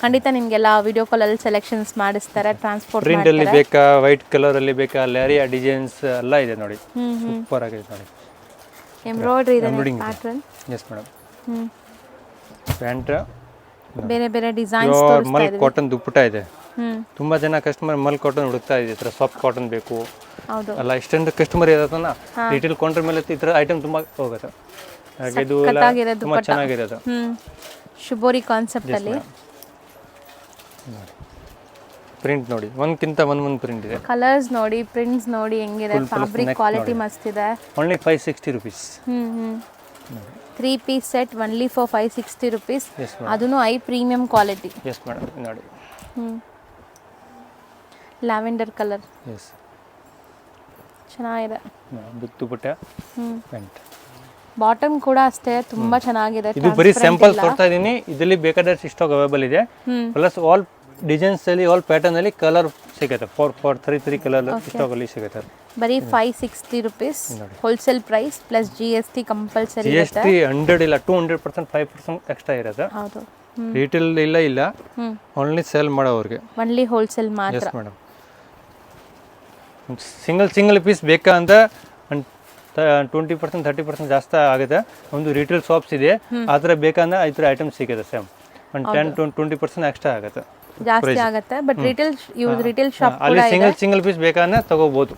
ಖಂಡಿತ ನಿಮಗೆಲ್ಲ ವಿಡಿಯೋ ಕಾಲಲ್ಲಿ ಸೆಲೆಕ್ಷನ್ಸ್ ಮಾಡಿಸ್ತಾರೆ, ಟ್ರಾನ್ಸ್ಪೋರ್ಟ್ ಪ್ರಿಂಟ್ ಅಲ್ಲಿ ಬೇಕಾ, ವೈಟ್ ಕಲರ್ ಅಲ್ಲಿ ಬೇಕಾ, ಲೇರಿಯಾ ಡಿಸೈನ್ಸ್ ಎಲ್ಲ ಇದೆ ನೋಡಿ, ಸೂಪರ್ ಆಗಿದೆ ನೋಡಿ. ಎಂಬ್ರಾಯ್ಡ್ರಿ ಇದೆ ಪ್ಯಾಟರ್ನ್. ಎಸ್ ಮೇಡಮ್, ಪ್ಯಾಂಟ್ ಬೇರೆ ಬೇರೆ ಡಿಸೈನ್ಸ್ ಮಲ್ ಕಾಟನ್ ದುಪ್ಪಟ ಇದೆ. ತುಂಬಾ ಜನ ಕಸ್ಟಮರ್ ಮಲ್ ಕಾಟನ್ ಹುಡುಕ್ತಾ ಇದೆ, ಈ ತರ ಸಾಫ್ಟ್ ಕಾಟನ್ ಬೇಕು ಹೌದು ಅಲ್ಲ, ಇಷ್ಟೊಂದು ಕಸ್ಟಮರ್ ಇರತ್ತಲ್ಲ, ರಿಟೇಲ್ ಕೌಂಟರ್ ಮೇಲೆ ಈ ತರ ಐಟಮ್ ತುಂಬಾ ಹೋಗುತ್ತೆ. ಹಾಗೆ ಇದು ಎಲ್ಲ ತುಂಬಾ ಚೆನ್ನಾಗಿರೋದು. ಶುಬೋರಿ ಕಾನ್ಸೆಪ್ಟ್ ಅಲ್ಲಿ ಪ್ರಿಂಟ್ ನೋಡಿ, ಒಂದ್ಕಿಂತ ಒಂದ್ ಪ್ರಿಂಟ್ ಇದೆ. ಕಲರ್ಸ್ ನೋಡಿ, ಪ್ರಿಂಟ್ಸ್ ನೋಡಿ ಹೆಂಗಿದೆ, ಫ್ಯಾಬ್ರಿಕ್ ಕ್ವಾಲಿಟಿ ಮಸ್ತ್ ಇದೆ. Only 560 rupees. 3 piece set only for 560 rupees. ಅದನ್ನು I premium quality. S madam, ನೋಡಿ ಲ್ಯಾವೆಂಡರ್ ಕಲರ್ ಎಸ್ ಚೆನ್ನಾಗಿದೆ. ಬಿಗ್ ದುಪ್ಪಟ ಪ್ಯಾಂಟ್, ಬಾಟಮ್ ಕೂಡ ಅಷ್ಟೇ ತುಂಬಾ ಚೆನ್ನಾಗಿದೆ. ಇದು ಬರೀ ಸ್ಯಾಂಪಲ್ ತೋರ್ತಾ ಇದೀನಿ, ಇದರಲ್ಲಿ ಬೇಕಾದಷ್ಟು ಸ್ಟಾಕ್ ಅವೈಲೇಬಲ್ ಇದೆ. ಪ್ಲಸ್ ಆಲ್ ಡಿಸೈನ್ಸ್ ಅಲ್ಲಿ, ಆಲ್ ಪ್ಯಾಟರ್ನ್ ಅಲ್ಲಿ ಕಲರ್ ಸಿಗುತ್ತೆ, 4 4 3 3 ಕಲರ್ ಸ್ಟಾಕ್ ಅಲ್ಲಿ ಸಿಗುತ್ತೆ. ಬರೀ 560 rupees wholesale price plus GST compulsory ಇರುತ್ತೆ. GST 100 ಇಲ್ಲ, 200% 5% ಎಕ್ಸ್ಟ್ರಾ ಇರುತ್ತೆ. ಹೌದು, ರಿಟೇಲ್ ಇಲ್ಲ, ಓನ್ಲಿ ಸೇಲ್ ಮಾಡೋರಿಗೆ, ಒನ್ಲಿ ಹೋಲ್ಸೇಲ್ ಮಾತ್ರ. Yes madam. ಸಿಂಗಲ್ ಪೀಸ್ ಬೇಕಾ ಅಂತ 20% 30% ಜಾಸ್ತಿ ಆಗುತ್ತೆ. ಒಂದು ರಿಟೇಲ್ ಶಾಪ್ಸ್ ಇದೆ, ಆ ಥರ ಬೇಕಂದ್ರೆ ಈ ಥರ ಐಟಮ್ ಸಿಗುತ್ತೆ ಸೇಮ್, ಒಂದು 10-20% ಎಕ್ಸ್ಟ್ರಾ ಆಗುತ್ತೆ, ಜಾಸ್ತಿ ಆಗುತ್ತೆ. ಬಟ್ ರಿಟೇಲ್ ಶಾಪ್ ಅಲ್ಲಿ ಸಿಂಗಲ್ ಪೀಸ್ ಬೇಕಂದ್ರೆ ತಗೋಬಹುದು.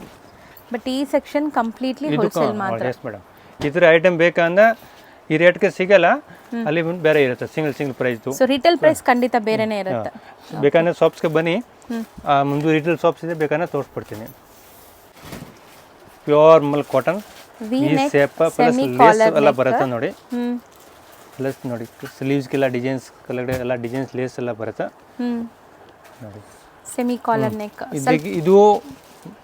ಬಟ್ ಈ ಸೆಕ್ಷನ್ ಕಂಪ್ಲೀಟ್ಲಿ ಹೋಲ್ಸೇಲ್ ಮಾತ್ರ. ಎಸ್ ಮೇಡಮ್, ಈ ಥರ ಐಟಮ್ ಬೇಕಂದ್ರೆ ಈ ರೇಟ್ಗೆ ಸಿಗಲ್ಲ, ಅಲ್ಲಿ ಬೇರೆ ಇರುತ್ತೆ single price. So retail price ಖಂಡಿತ ಬೇರೆನೇ ಇರುತ್ತೆ. ಬೇಕಂದ್ರೆ ಶಾಪ್ಸ್ಗೆ ಬನ್ನಿ, ಮುಂದೆ ರಿಟೇಲ್ ಶಾಪ್ಸ್ ಇದೆ, ಬೇಕಂದ್ರೆ ತೋರಿಸ್ಬಿಡ್ತೀನಿ. ಪ್ಯೂರ್ ಮಲ್ ಕಾಟನ್, ಈ ಸೇಪ್ ಪ್ಲಸ್ ಲೇಸ್ ಎಲ್ಲ ಬರುತ್ತೆ ನೋಡಿ. ಪ್ಲಸ್ ನೋಡಿ ಸ್ಲೀವ್ಸ್ಗೆಲ್ಲ ಡಿಸೈನ್ಸ್, ಕೆಳಗಡೆ ಎಲ್ಲ ಡಿಸೈನ್ಸ್ ಲೇಸ್ ಎಲ್ಲ ಬರುತ್ತೆ ನೋಡಿ. ಸೆಮಿ ಕಾಲರ್ ನೆಕ್, ಇದು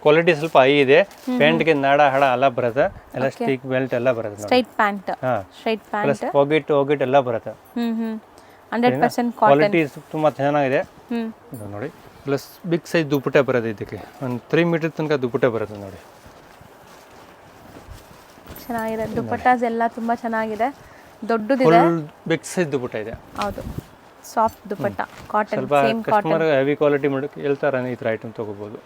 ಕ್ವಾಲಿಟಿ ಸ್ವಲ್ಪ ಹೈ ಇದೆ. ಪ್ಯಾಂಟ್ಗೆ ನಾಡ ಹಡ ಎಲ್ಲ ಬರುತ್ತೆ, ಎಲಾಸ್ಟಿಕ್ ಬೆಲ್ಟ್ ಎಲ್ಲ ಬರುತ್ತೆ. ಸ್ಟ್ರೈಟ್ ಪ್ಯಾಂಟ್, ಪ್ಲಸ್ ಪಾಕೆಟ್ ಎಲ್ಲ ಬರುತ್ತೆ. 100% ಕಾಟನ್ ಕ್ವಾಲಿಟಿ ತುಂಬಾ ಚೆನ್ನಾಗಿದೆ ಇದು ನೋಡಿ. ಪ್ಲಸ್ ಬಿಗ್ ಸೈಜ್ ದುಪ್ಪಟ ಬರುತ್ತೆ, ಇದಕ್ಕೆ ಒಂದು 3 ಮೀಟರ್ ತನಕ ದುಪ್ಪಟ ಬರುತ್ತೆ ನೋಡಿ. ಚೆನ್ನಾಗಿದೆ, ದುಪ್ಪಟ್ಟಾಸ್ ಎಲ್ಲ ತುಂಬಾ ಚೆನ್ನಾಗಿದೆ, ದೊಡ್ಡದಿದೆ, ಬಿಗ್ ಸೈಜ್ ದುಪ್ಪಟ ಇದೆ. ಹೌದು, ಸಾಫ್ಟ್ ದುಪ್ಪಟ್ಟ, ಕಾಟನ್, ಸ್ವಲ್ಪ ಸೇಮ್ ಕಸ್ಟಮರ್ ಹೆವಿ ಕ್ವಾಲಿಟಿ ಮಾಡೋಕೆ ಹೇಳ್ತಾರೆ, ಈ ಥರ ಐಟಮ್ ತಗೋಬಹುದು.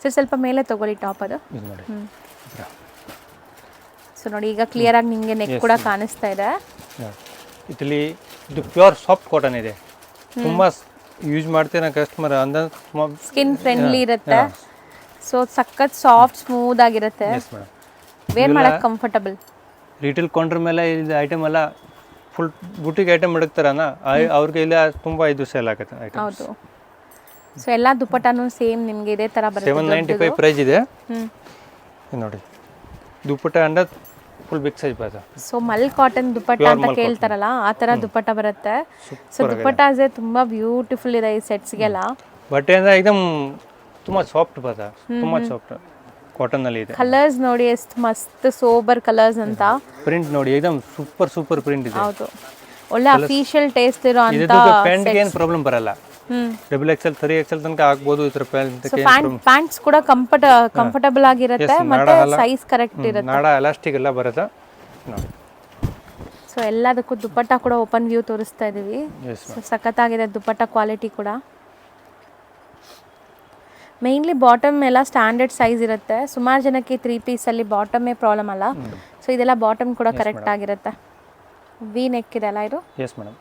ಸರ್ ಸ್ವಲ್ಪ ಮೇಲೆ ತಗೊಳ್ಳಿ ಟಾಪ್ ಅದು. ಇದು ನೋಡಿ. ಸೊ ನೋಡಿ ಈಗ ಕ್ಲಿಯರ್ ಆಗಿ ನಿಮಗೆ ನೆಕ್ ಕೂಡ ಕಾಣಿಸ್ತಾ ಇದೆ. ಇದರಲ್ಲಿ ಇದು ಪ್ಯೂರ್ ಸಾಫ್ಟ್ ಕಾಟನ್ ಇದೆ, ತುಂಬಾ ಯೂಸ್ ಮಾಡ್ತೀರಾ ಕಸ್ಟಮರ್ ಅಂದ್ರೆ ಸ್ಕಿನ್ ಫ್ರೆಂಡ್ಲಿ ಇರುತ್ತೆ. ಸೊ ಸಖತ್ ಸಾಫ್ಟ್ ಸ್ಮೂತ್ ಆಗಿರುತ್ತೆ, ವೇರ್ ಮಾಡಕ್ಕೆ ಕಂಫರ್ಟಬಲ್. ರಿಟೇಲ್ ಕೌಂಟರ್ ಮೇಲೆ ಇದು ಐಟಮ್ ಎಲ್ಲ ಫುಲ್ ಬುಟಿಕ್ ಐಟಮ್ ಮಡಗ್ತಾರನ, ಅವ್ರಿಗೆ ಇಲ್ಲ ತುಂಬಾ ಇದು ಸೇಲ್ ಆಗುತ್ತೆ ಐಟಮ್. ಹೌದು, ಸೊ ಎಲ್ಲ ದುಪ್ಪಟ್ಟನು ಸೇಮ್ ನಿಮಗೆ ಇದೇ ತರ ಬರುತ್ತೆ. 795 ಪ್ರೈಸ್ ಇದೆ ನೋಡಿ. ದುಪ್ಪಟ್ಟ ಅಂದ್ರೆ ಫುಲ್ ಬಿಗ್ ಸೈಜ್ ಬರುತ್ತೆ. ಸೊ ಮಲ್ ಕಾಟನ್ ದುಪ್ಪಟ್ಟ ಅಂತ ಕೇಳ್ತಾರಲ್ಲ, ಆ ತರ ದುಪ್ಪಟ್ಟ ಬರುತ್ತೆ. ಸೊ ದುಪ್ಪಟ್ಟಾಸೆ ತುಂಬಾ ಬ್ಯೂಟಿಫುಲ್ ಇದೆ ಈ ಸೆಟ್ಸ್ಗೆಲ್ಲ. ಬಟ್ಟೆ ಅಂದ್ರೆ एकदम ತುಂಬಾ ಸಾಫ್ಟ್ ಬರುತ್ತೆ, ತುಂಬಾ ಸಾಫ್ಟ್ ಕಾಟನ್ ಅಲ್ಲಿ ಇದೆ. ಕಲರ್ಸ್ ನೋಡಿ ಎಷ್ಟು ಮಸ್ತ್ ಸೋಬರ್ ಕಲರ್ಸ್ ಅಂತ. ಪ್ರಿಂಟ್ ನೋಡಿ एकदम ಸೂಪರ್ ಪ್ರಿಂಟ್ ಇದೆ. ಹೌದು, ಒಳ್ಳೆ ಅಫಿಷಿಯಲ್ ಟೇಸ್ಟ್ ಇರೋ ಅಂತ. ಇದು ಪ್ಯಾಂಟ್ ಗೆ ಏನು ಪ್ರಾಬ್ಲಮ್ ಬರಲ್ಲ. XXL 3XL ತನಕ ಹಾಕಬಹುದು ಈ ತರ ಪ್ಯಾಂಟ್. ಸೊ ಪ್ಯಾಂಟ್ಸ್ ಕೂಡ ಕಂಫರ್ಟಬಲ್ ಆಗಿರುತ್ತೆ, ಮತ್ತೆ ಸೈಜ್ ಕರೆಕ್ಟ್ ಇರುತ್ತೆ. ನಾಡ ಎಲಾಸ್ಟಿಕ್ ಎಲ್ಲ ಬರುತ್ತೆ ನೋಡಿ. ಸೊ ಎಲ್ಲದಕ್ಕೂ ದುಪ್ಪಟ್ಟ ಕೂಡ ಓಪನ್ ವ್ಯೂ ತೋರಿಸ್ತಾ ಇದ್ದೀವಿ. ಎಸ್ ಸೊ ಸಖತ್ತಾಗಿದೆ ದುಪ್ಪಟ್ಟ ಕ್ವಾಲಿಟಿ ಕೂಡ. ಮೇಯ್ನ್ಲಿ ಬಾಟಮ್ ಎಲ್ಲ ಸ್ಟ್ಯಾಂಡರ್ಡ್ ಸೈಜ್ ಇರುತ್ತೆ. ಸುಮಾರು ಜನಕ್ಕೆ 3 ಪೀಸಲ್ಲಿ ಬಾಟಮೇ ಪ್ರಾಬ್ಲಮ್ ಅಲ್ಲ. ಸೊ ಇದೆಲ್ಲ ಬಾಟಮ್ ಕೂಡ ಕರೆಕ್ಟ್ ಆಗಿರುತ್ತೆ. ವಿ ನೆಕ್ ಇದೆ ಅಲ್ಲ ಇದು? Yes madam.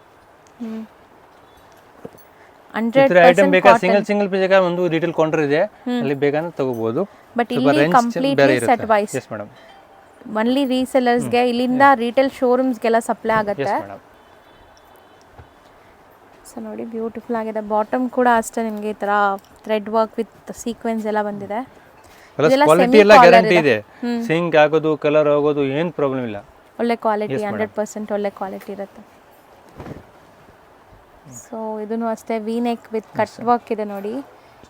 100% ಐಟಮ್ ಬೇಕಾ ಸಿಂಗಲ್ ಪೀಸ್ ಬೇಕಾ ಒಂದು ರಿಟೇಲ್ ಕೌಂಟರ್ ಇದೆ, ಅಲ್ಲಿ ಬೇಕಾದ್ರೆ ತಗೋಬಹುದು. ಬಟ್ ಇಲ್ಲಿ completely set wise. Yes madam. Only ರೀಸೆಲ್ಲರ್ಸ್ಗೆ, ಇಲ್ಲಿಂದ ರಿಟೇಲ್ ಶೋರೂಮ್ಸ್ಗೆಲ್ಲ ಸಪ್ಲೈ ಆಗುತ್ತೆ. Yes madam. ಸೊ ನೋಡಿ ಬ್ಯೂಟಿಫುಲ್ ಆಗಿದೆ. ಬಾಟಮ್ ಕೂಡ ಅಷ್ಟೇ ನಿಮಗೆ ಈ ಥರ ಥ್ರೆಡ್ ವರ್ಕ್ ವಿತ್ ಸೀಕ್ವೆನ್ಸ್ ಎಲ್ಲ ಬಂದಿದೆ. ಕ್ವಾಲಿಟಿ ಎಲ್ಲ ಗ್ಯಾರಂಟಿ ಇದೆ. ಸಿಂಕ್ ಆಗೋದು, ಕಲರ್ ಆಗೋದು ಏನು ಪ್ರಾಬ್ಲಮ್ ಇಲ್ಲ. ಒಳ್ಳೆ ಕ್ವಾಲಿಟಿ, 100% ಒಳ್ಳೆ ಕ್ವಾಲಿಟಿ ಇರುತ್ತೆ. ಸೊ ಇದನ್ನು ಅಷ್ಟೇ V neck with cut work ಇದೆ ನೋಡಿ.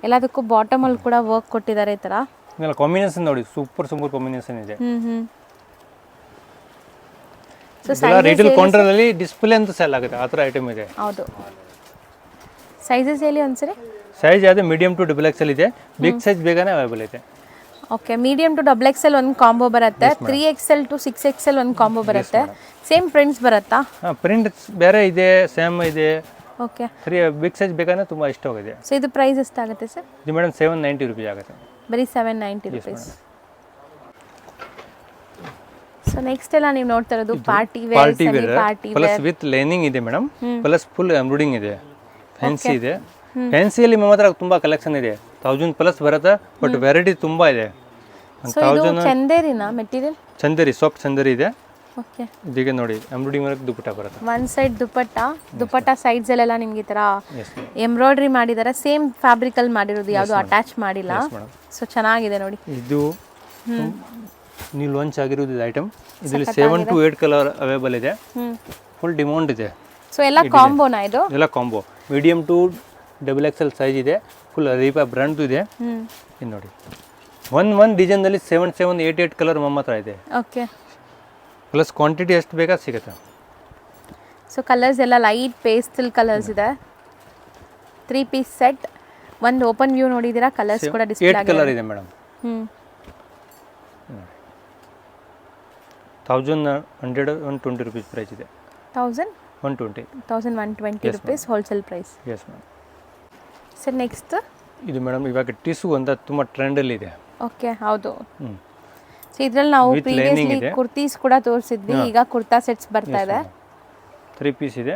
ಎಲ್ಲದಕ್ಕೂ ಬಾಟಮಲ್ಲಿ ಕೂಡ ವರ್ಕ್ ಕೊಟ್ಟಿದ್ದಾರೆ ಈ ಥರ. ಕಾಂಬಿನೇಷನ್ ನೋಡಿ, ಸೂಪರ್ ಕಾಂಬಿನೇಷನ್ ಇದೆ. ಸೊ ರಿಟೇಲ್ ಕೌಂಟರ್ ಅಲ್ಲಿ ಡಿಸ್ಪ್ಲೇ ಅಂತ ಸೆಲ್ ಆಗುತ್ತೆ, ಆ ಥರ ಐಟಮ್ ಇದೆ. ಹೌದು. ಸೈಜಸ್ ಹೇಳಿ ಒಂದ್ಸರಿ. ಸೈಜ್ ಯಾವುದು ಮೀಡಿಯಂ ಟು XXL ಇದೆ, ಬಿಗ್ ಸೈಜ್ ಬೇಗನೆ ಅವೈಲೇಬಲ್ ಇದೆ. ಓಕೆ, ಮೀಡಿಯಂ ಟು XXL ಒಂದು ಕಾಂಬೋ ಬರುತ್ತೆ, 3XL ಟು 6XL ಒಂದು ಕಾಂಬೋ ಬರುತ್ತೆ. ಸೇಮ್ ಪ್ರಿಂಟ್ಸ್ ಬರುತ್ತಾ? ಪ್ರಿಂಟ್ ಬೇರೆ ಇದೆ, ಸೇಮ್ ಇದೆ. ಓಕೆ, ಬಿಗ್ ಸೈಜ್ ಬೇಕಾದ್ರೆ ತುಂಬ ಇಷ್ಟ ಹೋಗಿದೆ. ಸೊ ಇದು ಪ್ರೈಸ್ ಎಷ್ಟಾಗುತ್ತೆ ಸರ್? ಇದು ಮೇಡಮ್ 790 ರೂಪೀಸ್ ಆಗುತ್ತೆ. ಬರೀ 790 ರೂಪೀಸ್. ಸೊ ನೆಕ್ಸ್ಟ್ ಎಲ್ಲ ನೀವು ನೋಡ್ತಾ ಇರೋದು party wear, semi party wear plus with lining ಇದೆ ಮೇಡಮ್, ಪ್ಲಸ್ ಫುಲ್ ಎಂಬ್ರಾಯ್ಡಿಂಗ್ ಇದೆ, ಫ್ಯಾನ್ಸಿ ಇದೆ. ಫ್ಯಾನ್ಸಿಯಲ್ಲಿ ನಿಮ್ಮ ಹತ್ರ ತುಂಬಾ ಕಲೆಕ್ಷನ್ ಇದೆ, 1000 ಪ್ಲಸ್ ಬರುತ್ತೆ. ಬಟ್ ವೆರೈಟಿ ತುಂಬಾ ಇದೆ. ಸೊ ಇದು ಚಂದೇರಿನಾ ಮೆಟೀರಿಯಲ್? ಚಂದೇರಿ, ಸಾಫ್ಟ್ ಚಂದೇರಿ ಇದೆ. ಓಕೆ, ಇದೀಗ ನೋಡಿ ಎಂಬ್ರಾಯ್ಡಿಂಗ್ ವರ್ಕ್ ದುಪ್ಪಟ್ಟ ಬರುತ್ತೆ. ಒನ್ ಸೈಡ್ ದುಪ್ಪಟ್ಟ ಸೈಡ್ಸ್ ಅಲ್ಲೆಲ್ಲ ನಿಮ್ಗೆ ಈ ತರ ಎಂಬ್ರಾಯ್ಡ್ರಿ ಮಾಡಿದ್ದಾರೆ. ಸೇಮ್ ಫ್ಯಾಬ್ರಿಕ್ ಅಲ್ಲಿ ಮಾಡಿರೋದು, ಯಾವುದು ಅಟ್ಯಾಚ್ ಮಾಡಿಲ್ಲ. ಸೊ ಚೆನ್ನಾಗಿದೆ ನೋಡಿ. ಇದು ನೀವು ಲಾಂಚ್ ಆಗಿರೋದು ಐಟಮ್. ಇದರಲ್ಲಿ 7 to 8 ಕಲರ್ ಅವೈಲೇಬಲ್ ಇದೆ. ಫುಲ್ ಡಿಮಾಂಡ್ ಇದೆ. ಸೊ ಎಲ್ಲ ಕಾಂಬೋನಾ ಇದು? ಎಲ್ಲ combo. Medium to XXL size ಇದೆ. ಫುಲ್ ರೀಪಾ ಬ್ರ್ಯಾಂಡ್ ಇದೆ. ಇದು ನೋಡಿ, ಒನ್ ಡಿಸೈನ್ ನಲ್ಲಿ 7, 8 ಕಲರ್ ನಮ್ಮ ಹತ್ರ ಇದೆ. ಓಕೆ, ಪ್ಲಸ್ ಕ್ವಾಂಟಿಟಿ ಎಷ್ಟು ಬೇಕಾ ಸಿಗುತ್ತೆ. ಸೊ ಕಲರ್ಸ್ ಎಲ್ಲ ಲೈಟ್ ಪೇಸ್ಟಲ್ ಕಲರ್ಸ್ ಇದೆ. 3 ಪೀಸ್ ಸೆಟ್. ಒಂದು ಓಪನ್ ವ್ಯೂ ನೋಡಿದೀರಾ, ಕಲರ್ಸ್ ಕೂಡ ಡಿಸ್ಪ್ಲೇ 8 ಕಲರ್ ಇದೆ ಮೇಡಮ್. 1120 ರೂಪೀಸ್ ಪ್ರೈಸ್ ಇದೆ. 1120 rupees wholesale price. Yes madam. Sir next ಇದು ಮೇಡಮ್ ಇವಾಗ ಟಿಸು ಅಂತ ತುಂಬ ಟ್ರೆಂಡಲ್ಲಿ ಇದೆ. ಓಕೆ, ಹೌದು. ಸೊ ಇದ್ರಲ್ಲಿ ನಾವು ಪ್ರೀವಿಯಸ್ಲಿ ಕುರ್ತೀಸ್ ಕೂಡ ತೋರಿಸಿದ್ವಿ, ಈಗ ಕುರ್ತಾ ಸೆಟ್ಸ್ ಬರ್ತಾ ಇದೆ. 3 ಪೀಸ್ ಇದೆ,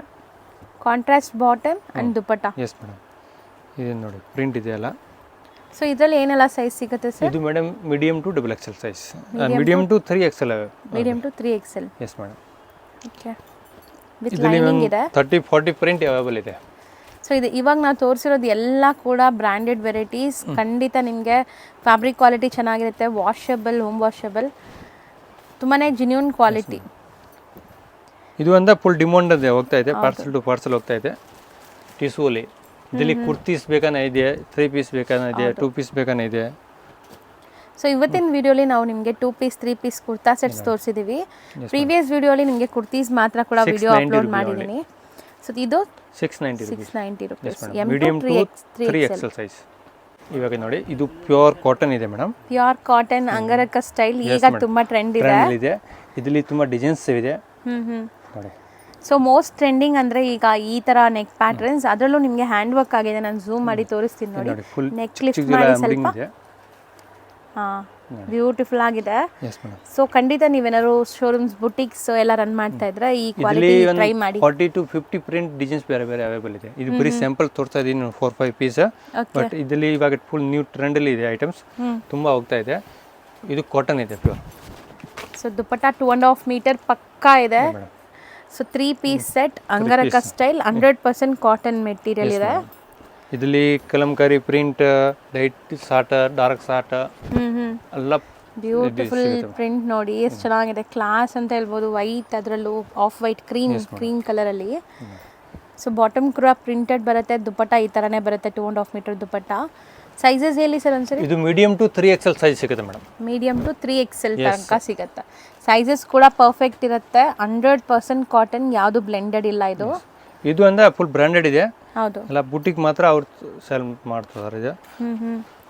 contrast bottom and dupatta. Yes madam. ಇದು ನೋಡಿ ಪ್ರಿಂಟ್ ಇದೆ ಅಲ್ಲ. ಸೊ ಇದರಲ್ಲಿ ಏನೆಲ್ಲ ಸೈಜ್ ಸಿಗುತ್ತೆ ಸರ್? ಇದು madam medium to XXL size, medium to 3XL. Medium to 3XL. Yes madam. Okay, with lining ಇದೆ. 30-40 ಪ್ರಿಂಟ್ ಅವೈಲೇಬಲ್ ಇದೆ. ಸೊ ಇದು ಇವಾಗ ನಾವು ತೋರಿಸಿರೋದು ಎಲ್ಲ ಕೂಡ ಬ್ರ್ಯಾಂಡೆಡ್ ವೆರೈಟೀಸ್. ಖಂಡಿತ ನಿಮಗೆ ಫ್ಯಾಬ್ರಿಕ್ ಕ್ವಾಲಿಟಿ ಚೆನ್ನಾಗಿರುತ್ತೆ, ವಾಷಬಲ್, ಹೋಮ್ ವಾಷಬಲ್, ತುಂಬಾ ಜೆನ್ಯೂನ್ ಕ್ವಾಲಿಟಿ. ಇದು ಒಂದು ಫುಲ್ ಡಿಮಾಂಡ್ ಇದೆ, ಹೋಗ್ತಾ ಇದೆ, ಪಾರ್ಸಲ್ ಟು ಪಾರ್ಸಲ್ ಹೋಗ್ತಾ ಇದೆ. ಟಿಸು ಅಲ್ಲಿ ಇದರಲ್ಲಿ ಕುರ್ತೀಸ್ ಬೇಕಾನೆ ಇದೆ, 3 ಪೀಸ್ ಬೇಕಾನೆ ಇದೆ, 2 ಪೀಸ್ ಬೇಕಾನೆ ಇದೆ. ಸೊ ಇವತ್ತಿನ ವಿಡಿಯೋಲಿ ನಾವು ನಿಮಗೆ 2 ಪೀಸ್ 3 ಪೀಸ್ ಕುರ್ತಾ ಸೆಟ್ಸ್ ತೋರಿಸಿದ್ದೀವಿ. ಪ್ರೀವಿಯಸ್ ವಿಡಿಯೋಲಿ ನಿಮಗೆ ಕುರ್ತೀಸ್ ಮಾತ್ರ ಕೂಡ ವಿಡಿಯೋ ಅಪ್ಲೋಡ್ ಮಾಡಿದ್ದೀನಿ. ಸೊ ಇದು 690 rupees, medium to 3XL size. ಇವಾಗ ನೋಡಿ ಇದು ಪ್ಯೂರ್ ಕಾಟನ್ ಇದೆ madam. Pure cotton angrakha style ಈಗ ತುಂಬಾ ಟ್ರೆಂಡ್ ಇದೆ. ಇದರಲ್ಲಿ ತುಂಬಾ ಡಿಸೈನ್ಸ್ ಇದೆ ನೋಡಿ. ಸೊ ಮೋಸ್ಟ್ ಟ್ರೆಂಡಿಂಗ್ ಅಂದ್ರೆ ಈಗ ಈ ತರ ನೆಕ್ ಪ್ಯಾಟರ್ನ್ಸ್, ಅದರಲ್ಲೂ ನಿಮಗೆ ಹ್ಯಾಂಡ್ ವರ್ಕ್ ಆಗಿದೆ. ನಾನು ಝೂಮ್ ಮಾಡಿ ತೋರಿಸ್ತೀನಿ ನೋಡಿ. ನೆಕ್ ಲಿಫ್ಟ್ ಮಾಡಿ ಸ್ವಲ್ಪ. ಬ್ಯೂಟಿಫುಲ್ ಆಗಿದೆ. ಸೊ ಖಂಡಿತ ನೀವೇನಾದ್ರು ಶೋರೂಮ್ಸ್, ಬುಟಿಕ್ಸ್ ಎಲ್ಲ ರನ್ ಮಾಡ್ತಾ ಇದ್ರೆ ಈ ಕ್ವಾಲಿಟಿ ಟ್ರೈ ಮಾಡಿ. 40 to 50 ಪ್ರಿಂಟ್ ಡಿಸೈನ್ಸ್ ಬೇರೆ ಬೇರೆ ಅವೈಲೇಬಲ್ ಇದೆ. ಇದು ಬರೀ ಸ್ಯಾಂಪಲ್ ತೋರಿಸ್ತಾ ಇದೀನಿ, 4-5 ಪೀಸ್. ಬಟ್ ಇದರಲ್ಲಿ ಇವಾಗ ಫುಲ್ ನ್ಯೂ ಟ್ರೆಂಡ್ ಅಲ್ಲಿ ಇದೆ ಐಟಮ್ಸ್, ತುಂಬಾ ಹೋಗ್ತಾ ಇದೆ. ಇದು ಕಾಟನ್ ಇದೆ ಪ್ಯೂರ್. ಸೊ ದುಪ್ಪಟ್ಟ 2.5 ಮೀಟರ್ ಪಕ್ಕಾ ಇದೆ. So 3 piece set angrakha style, 100% cotton material ಇದೆ. ಇದರಲ್ಲಿ ಕಲಂಕಾರಿ ಪ್ರಿಂಟ್, ಲೈಟ್ ಸಾಟ, ಡಾರ್ಕ್ ಸಾಟ ಎಲ್ಲ ಬ್ಯೂಟಿಫುಲ್ ಪ್ರಿಂಟ್ ನೋಡಿ ಎಷ್ಟು ಚೆನ್ನಾಗಿದೆ. ಕ್ಲಾಸ್ ಅಂತ ಹೇಳ್ಬೋದು. ವೈಟ್, ಅದರಲ್ಲೂ ಆಫ್ ವೈಟ್, ಕ್ರೀಮ್ ಕಲರ್ ಅಲ್ಲಿ. ಸೊ ಬಾಟಮ್ ಕೂಡ ಪ್ರಿಂಟೆಡ್ ಬರುತ್ತೆ. ದುಪ್ಪಟ್ಟ ಈ ತರನೇ ಬರುತ್ತೆ, 2.5 ಮೀಟರ್ ದುಪ್ಪಟ್ಟ. ಸೈಜಸ್ ಹೇಳಿ ಸರ್ ಒಂದ್ಸರಿ. ಇದು ಮೀಡಿಯಂ ಟು 3XL ಸೈಜ್ ಸಿಗುತ್ತೆ ಮೇಡಮ್. ಮೀಡಿಯಂ ಟು 3XL ತನಕ ಸಿಗುತ್ತೆ. ಸೈಜಸ್ ಕೂಡ ಪರ್ಫೆಕ್ಟ್ ಇರುತ್ತೆ. 100% ಕಾಟನ್, ಯಾವುದು ಬ್ಲೆಂಡೆಡ್ ಇಲ್ಲ. ಇದು ಅಂದ್ರೆ ಫುಲ್ ಬ್ರಾಂಡೆಡ್ ಇದೆ. ಹೌದು, ಎಲ್ಲ ಬುಟಿಕ್ ಮಾತ್ರ ಅವ್ರು ಸೆಲ್ ಮಾಡ್ತಾರೆ. ಇದು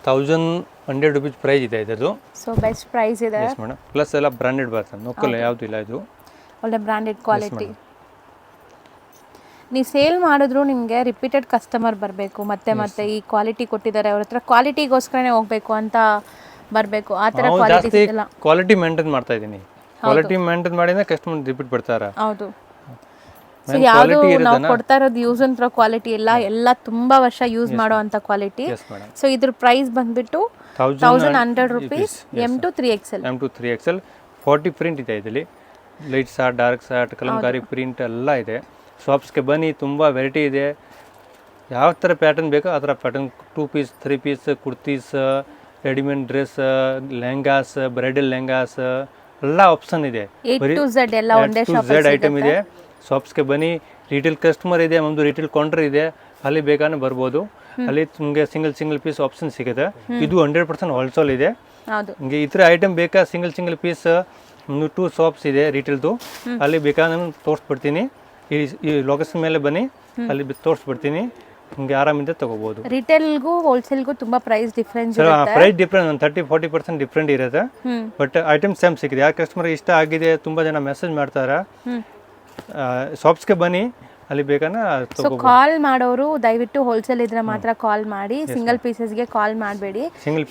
1100 ರೂಪೀಸ್ ಪ್ರೈಸ್ ಇದೆ ಇದರದು. ಸೊ ಬೆಸ್ಟ್ ಪ್ರೈಸ್ ಇದೆ. Yes madam. ಪ್ಲಸ್ ಎಲ್ಲ ಬ್ರಾಂಡೆಡ್ ಬರ್ತದೆ, ಲೋಕಲ್ ಯಾವುದು ಇಲ್ಲ ಇದು. ಒಳ್ಳೆ ಬ್ರ್ಯಾಂಡೆಡ್ ಕ್ವಾಲಿಟಿ. ನೀವು ಸೇಲ್ ಮಾಡಿದ್ರು ನಿಮಗೆ ರಿಪೀಟೆಡ್ ಕಸ್ಟಮರ್ ಬರಬೇಕು, ಮತ್ತೆ ಈ ಕ್ವಾಲಿಟಿ ಕೊಟ್ಟಿದ್ದಾರೆ ಅವ್ರ ಹತ್ರ, ಕ್ವಾಲಿಟಿಗೋಸ್ಕರನೇ ಹೋಗಬೇಕು ಅಂತ ಬರಬೇಕು, ಆ ಥರ ಕ್ವಾಲಿಟಿ ಸಿಗಲ್ಲ. ಕ್ವಾಲಿಟಿ ಮೇಂಟೈನ್ ಮಾಡ್ತಾ ಇದ್ದೀನಿ, ಕ್ವಾಲಿಟಿ ಮೇಂಟೈನ್ ಮಾಡಿದ್ರೆ ಕಸ್ಟಮರ್ ರಿಪೀಟ್ ಬರ್ತಾರೆ. ಹೌದು. ಸೊ ಯಾವುದು ನಾವು ಕೊಡ್ತಾ ಇರೋದು ಯೂಸ್ ಅಂಡ್ ಥ್ರೋ ಕ್ವಾಲಿಟಿ ಎಲ್ಲ ತುಂಬ ವರ್ಷ ಯೂಸ್ ಮಾಡೋ ಅಂಥ ಕ್ವಾಲಿಟಿ. ಸೊ ಇದ್ರ ಪ್ರೈಸ್ ಬಂದ್ಬಿಟ್ಟು 1100 rupees M2 3XL. M2 3XL 40 print ಇದೆ ಇದರಲ್ಲಿ, light short, dark short, Kalamkari print ಎಲ್ಲ ಇದೆ. ಶಾಪ್ಸ್ಗೆ ಬನ್ನಿ, ತುಂಬ ವೆರೈಟಿ ಇದೆ. ಯಾವ ಥರ ಪ್ಯಾಟರ್ನ್ ಬೇಕೋ ಆ ಥರ pattern, 2 piece 3 piece kurtis, readymade dress, lehengas, bridal lehengas ಎಲ್ಲ ಆಪ್ಷನ್ ಇದೆ. Z ಐಟಮ್ ಇದೆ. ಶಾಪ್ಸ್ಗೆ ಬನ್ನಿ, ರಿಟೇಲ್ ಕಸ್ಟಮರ್ ಇದೆ, ನಮ್ಮದು ರಿಟೇಲ್ ಕೌಂಟರ್ ಇದೆ, ಅಲ್ಲಿ ಬೇಕಾದ್ರೆ ಬರ್ಬೋದು. ಅಲ್ಲಿ ನಿಮಗೆ ಸಿಂಗಲ್ ಪೀಸ್ ಆಪ್ಷನ್ ಸಿಗುತ್ತೆ. ಇದು 100% ಹೋಲ್ಸೇಲ್ ಇದೆ. ನಿಮಗೆ ಈ ಥರ ಐಟಮ್ ಬೇಕಾ ಸಿಂಗಲ್ ಪೀಸ್, 2 ಶಾಪ್ಸ್ ಇದೆ ರಿಟೇಲ್ದು, ಅಲ್ಲಿ ಬೇಕಾದ್ರೆ ನಾನು ತೋರಿಸ್ಬಿಡ್ತೀನಿ. ಈ ಲೊಕೇಶನ್ ಮೇಲೆ ಬನ್ನಿ, ಅಲ್ಲಿ ತೋರಿಸ್ಬಿಡ್ತೀನಿ, ನಿಮಗೆ ಆರಾಮಿಂದ ತಗೋಬಹುದು. ರಿಟೇಲ್ಗೂ ಹೋಲ್ಸೇಲ್ಗೂ ತುಂಬಾ price difference price difference 30-40% different ಇರುತ್ತೆ. ಬಟ್ ಐಟಮ್ ಸೇಮ್ ಸಿಕ್ಕಿದೆ. ಯಾವ ಕಸ್ಟಮರ್ ಇಷ್ಟ ಆಗಿದೆ, ತುಂಬಾ ಜನ ಮೆಸೇಜ್ ಮಾಡ್ತಾರೆ. ಶಾಪ್ಸ್ಗೆ ಬನ್ನಿ, ಅಲ್ಲಿ ಬೇಕಾದ್ರೆ ಸೊ ಕಾಲ್ ಮಾಡೋರು ದಯವಿಟ್ಟು ಹೋಲ್ಸೇಲ್ ಇದ್ರೆ ಮಾತ್ರ ಕಾಲ್ ಮಾಡಿ, ಸಿಂಗಲ್ ಪೀಸಸ್ಗೆ ಕಾಲ್ ಮಾಡಬೇಡಿ.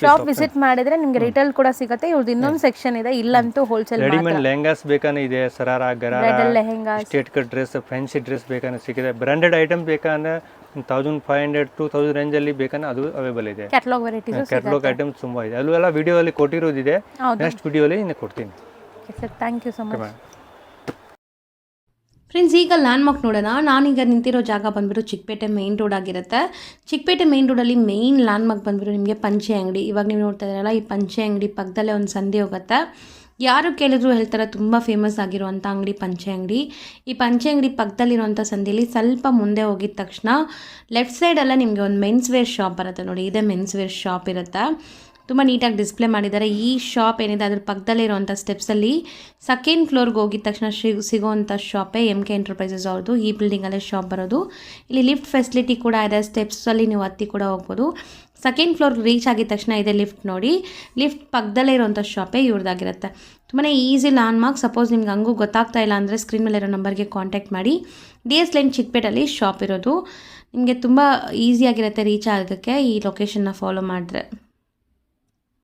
ಶಾಪ್ ವಿಸಿಟ್ ಮಾಡಿದ್ರೆ ನಿಮಗೆ ರಿಟೇಲ್ ಕೂಡ ಸಿಗುತ್ತೆ. ಇವ್ರದ್ದು ಇನ್ನೊಂದು ಸೆಕ್ಷನ್ ಇದೆ, ಇಲ್ಲಂತೂ ಹೋಲ್ಸೇಲ್. ರೆಡಿಮೇಡ್ ಲೆಹಂಗಾಸ್ ಬೇಕಾದ್ರೆ ಇದೆ, sharara, gharara, state cut dress, fancy dress ಬೇಕಾದ್ರೆ ಸಿಕ್ಕಿದೆ. ಬ್ರಾಂಡೆಡ್ ಐಟಮ್ ಬೇಕಾದ್ರೆ 1500-2000 ರೇಂಜಲ್ಲಿ ಬೇಕಾದ್ರೆ ಅದು ಅವೈಲೇಬಲ್ ಇದೆ. ಕ್ಯಾಟಲಾಗ್ ಐಟಮ್ಸ್ ತುಂಬ ಇದೆ. ಅಲ್ಲೂ ಎಲ್ಲ ವಿಡಿಯೋ ಅಲ್ಲಿ ಕೊಟ್ಟಿರೋದಿದೆ. ನೆಕ್ಸ್ಟ್ ವಿಡಿಯೋಲಿ ಇನ್ನು ಕೊಡ್ತೀನಿ. Thank you so much. Friends, ಈಗ ಲ್ಯಾಂಡ್ಮಾರ್ಕ್ ನೋಡೋಣ. ನಾನೀಗ ನಿಂತಿರೋ ಜಾಗ ಬಂದ್ಬಿಟ್ಟು ಚಿಕ್ಕಪೇಟೆ ಮೇನ್ ರೋಡ್ ಆಗಿರುತ್ತೆ. ಚಿಕ್ಕಪೇಟೆ ಮೇನ್ ರೋಡಲ್ಲಿ ಮೇನ್ ಲ್ಯಾಂಡ್ಮಾರ್ಕ್ ಬಂದ್ಬಿಟ್ಟು ನಿಮಗೆ ಪಂಚೆ ಅಂಗಡಿ. ಇವಾಗ ನೀವು ನೋಡ್ತಾ ಇದ್ದೀರಲ್ಲ, ಈ ಪಂಚೆ ಅಂಗಡಿ ಪಕ್ಕದಲ್ಲೇ ಒಂದು ಸಂಧಿ ಹೋಗುತ್ತೆ. ಯಾರು ಕೇಳಿದ್ರು ಹೇಳ್ತಾರೆ ತುಂಬ ಫೇಮಸ್ ಆಗಿರುವಂಥ ಅಂಗಡಿ ಪಂಚೆ ಅಂಗಡಿ. ಈ ಪಂಚೆ ಅಂಗಡಿ ಪಕ್ಕದಲ್ಲಿರುವಂಥ ಸಂಧಿಯಲ್ಲಿ ಸ್ವಲ್ಪ ಮುಂದೆ ಹೋಗಿದ ತಕ್ಷಣ ಲೆಫ್ಟ್ ಸೈಡೆಲ್ಲ ನಿಮಗೆ ಒಂದು ಮೆನ್ಸ್ ವೇರ್ ಶಾಪ್ ಬರುತ್ತೆ ನೋಡಿ. ಇದೇ ಮೆನ್ಸ್ ವೇರ್ ಶಾಪ್ ಇರುತ್ತೆ. ತುಂಬ ನೀಟಾಗಿ ಡಿಸ್ಪ್ಲೇ ಮಾಡಿದ್ದಾರೆ. ಈ ಶಾಪ್ ಏನಿದೆ ಅದ್ರ ಪಕ್ಕದಲ್ಲೇ ಇರುವಂಥ ಸ್ಟೆಪ್ಸಲ್ಲಿ ಸೆಕೆಂಡ್ ಫ್ಲೋರ್ಗೆ ಹೋಗಿದ ತಕ್ಷಣ ಸಿಗೋವಂಥ ಶಾಪೇ MK ಎಂಟರ್ಪ್ರೈಸಸ್ ಅವ್ರದ್ದು. ಈ ಬಿಲ್ಡಿಂಗಲ್ಲೇ ಶಾಪ್ ಬರೋದು. ಇಲ್ಲಿ ಲಿಫ್ಟ್ ಫೆಸಿಲಿಟಿ ಕೂಡ ಇದೆ. ಸ್ಟೆಪ್ಸಲ್ಲಿ ನೀವು ಹತ್ತಿ ಕೂಡ ಹೋಗ್ಬೋದು. ಸೆಕೆಂಡ್ ಫ್ಲೋರ್ ರೀಚ್ ಆಗಿದ ತಕ್ಷಣ ಇದೆ ಲಿಫ್ಟ್ ನೋಡಿ. ಲಿಫ್ಟ್ ಪಕ್ಕದಲ್ಲೇ ಇರುವಂಥ ಶಾಪೇ ಇವ್ರದ್ದಾಗಿರುತ್ತೆ. ತುಂಬಾ ಈಸಿ ಲ್ಯಾಂಡ್ಮಾರ್ಕ್. ಸಪೋಸ್ ನಿಮ್ಗೆ ಹಂಗೂ ಗೊತ್ತಾಗ್ತಾ ಇಲ್ಲ ಅಂದರೆ ಸ್ಕ್ರೀನ್ ಮೇಲೆ ಇರೋ ನಂಬರ್ಗೆ ಕಾಂಟ್ಯಾಕ್ಟ್ ಮಾಡಿ. DS ಲೈನ್ ಚಿಕ್ಕಪೇಟಲ್ಲಿ ಶಾಪ್ ಇರೋದು. ನಿಮಗೆ ತುಂಬ ಈಸಿಯಾಗಿರುತ್ತೆ ರೀಚ್ ಆಗೋಕ್ಕೆ ಈ ಲೊಕೇಶನ್ನ ಫಾಲೋ ಮಾಡಿದ್ರೆ.